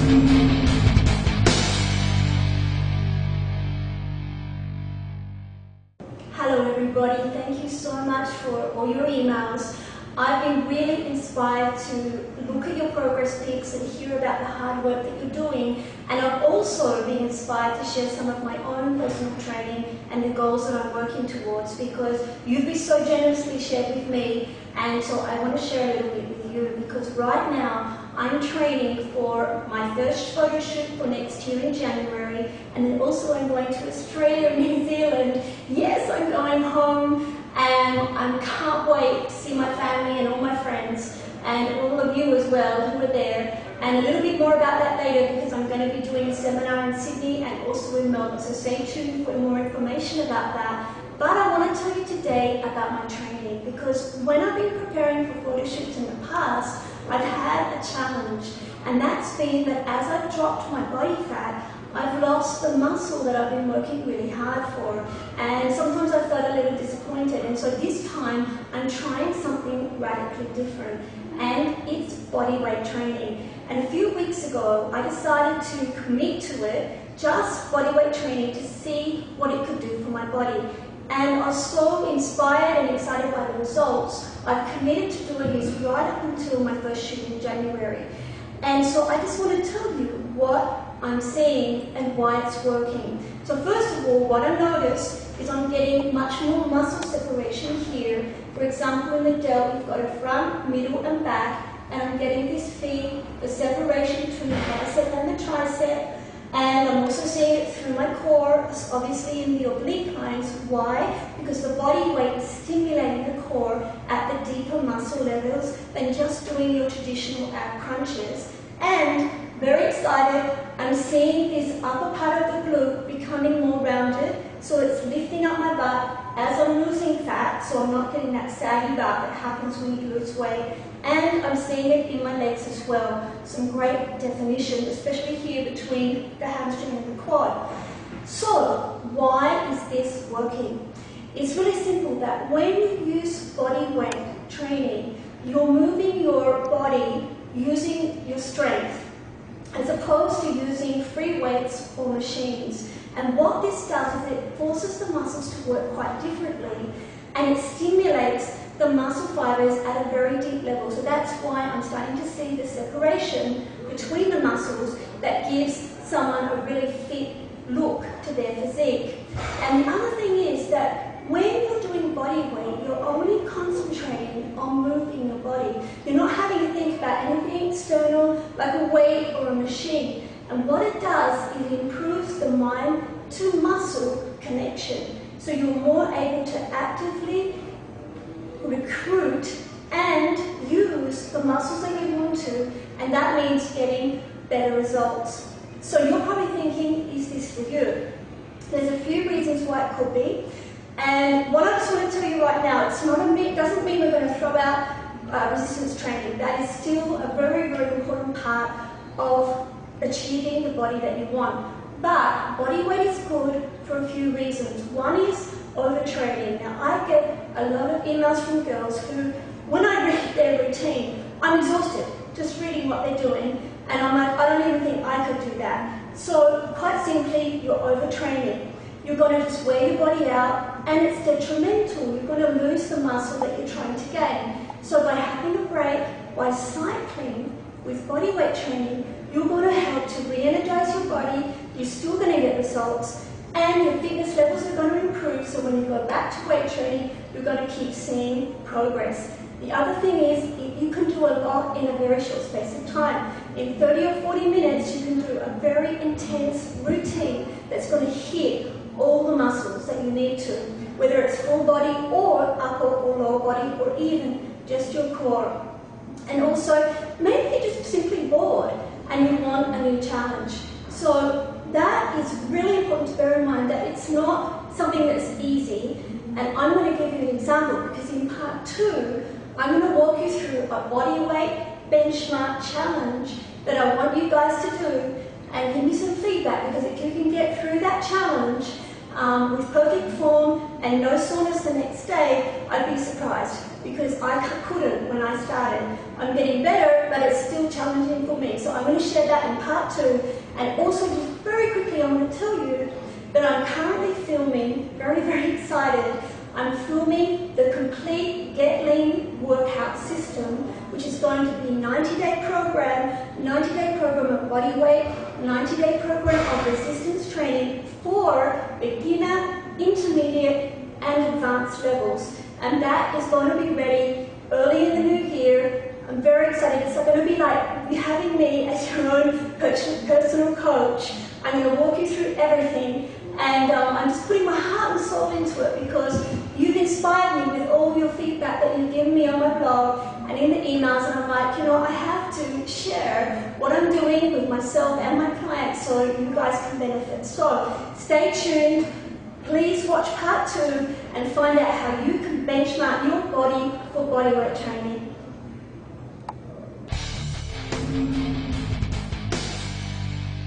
Hello everybody, thank you so much for all your emails. I've been really inspired to look at your progress pics and hear about the hard work that you're doing, and I've also been inspired to share some of my own personal training and the goals that I'm working towards, because you've been so generously shared with me, and so I want to share a little bit with you, because right now I'm training for my first photo shoot for next year in January, and then also I'm going to Australia and New Zealand. Yes, I'm going home, and I can't wait to see my family and all my friends and all of you as well who are there. And a little bit more about that later, because I'm going to be doing a seminar in Sydney and also in Melbourne, so stay tuned for more information about that. But I want to tell you today about my training, because when I've been preparing for photo shoots in the past, I've had a challenge, and that's been that as I've dropped my body fat, I've lost the muscle that I've been working really hard for, and sometimes I felt a little disappointed. And so this time I'm trying something radically different, and it's body weight training. And a few weeks ago I decided to commit to it, just body weight training, to see what it could do for my body. And I was so inspired and excited by the results. I've committed to doing this right up until my first shoot in January. And so I just want to tell you what I'm seeing and why it's working. So first of all, what I noticed is I'm getting much more muscle separation here. For example, in the delt, you've got a front, middle and back, and I'm getting this feed, the separation between the bicep and the tricep. And I'm also seeing it through my core, obviously in the oblique lines. Why? Because the body weight is stimulating the core at the deeper muscle levels than just doing your traditional ab crunches. And very excited, I'm seeing this upper part of the glute becoming more rounded, so it's lifting up my butt as I'm losing fat, so I'm not getting that saggy butt that happens when you lose weight. And I'm seeing it in my legs as well. Some great definition, especially here between the hamstring and the quad. So, why is this working? It's really simple, that when you use body weight training, you're moving your body using your strength, as opposed to using free weights or machines. And what this does is it forces the muscles to work quite differently, and it stimulates the muscle fibers at a very deep level. So that's why I'm starting to see the separation between the muscles that gives someone a really fit look to their physique. And the other thing is that when you're doing body weight, you're only concentrating on moving your body. You're not having to think about anything external like a weight or a machine. And what it does is it improves the mind to muscle connection. So you're more able to actively recruit and use the muscles that you want to, and that means getting better results. So you're probably thinking, is this for you? There's a few reasons why it could be, and what I just want to tell you right now, it's not doesn't mean we're going to throw out resistance training. That is still a very, very important part of achieving the body that you want. But body weight is good for a few reasons. One is overtraining. Now, I get a lot of emails from girls who, when I read their routine, I'm exhausted just reading what they're doing, and I'm like, I don't even think I could do that. So quite simply, you're overtraining. You're going to just wear your body out, and it's detrimental. You're going to lose the muscle that you're trying to gain. So by having a break, by cycling with body weight training, you're going to help to re-energize your body. You're still going to get results, and your fitness levels are going to improve, so when you go back to weight training, you're going to keep seeing progress. The other thing is, you can do a lot in a very short space of time. In 30 or 40 minutes, you can do a very intense routine that's going to hit all the muscles that you need to, whether it's full body or upper or lower body, or even just your core. And also, maybe you're just simply bored and you want a new challenge. So that is really important to bear in mind, that it's not something that's easy. And I'm going to give you an example, because in part 2, I'm going to walk you through a body weight benchmark challenge that I want you guys to do, and give me some feedback, because if you can get through that challenge with perfect form and no soreness the next day, I'd be surprised. because I couldn't when I started. I'm getting better, but it's still challenging for me. So I'm going to share that in part 2. And also, just very quickly, I'm going to tell you that I'm currently filming, very, very excited, I'm filming the complete Get Lean workout system, which is going to be 90-day program of body weight, 90-day program of resistance training for beginner, intermediate, and advanced levels. And that is going to be ready early in the new year. I'm very excited. It's going to be like having me as your own personal coach. I'm going to walk you through everything. And I'm just putting my heart and soul into it because you've inspired me with all your feedback that you've given me on my blog and in the emails. And I'm like, you know, I have to share what I'm doing with myself and my clients so you guys can benefit. So stay tuned. Please watch part 2 and find out how you can benchmark your body for bodyweight training.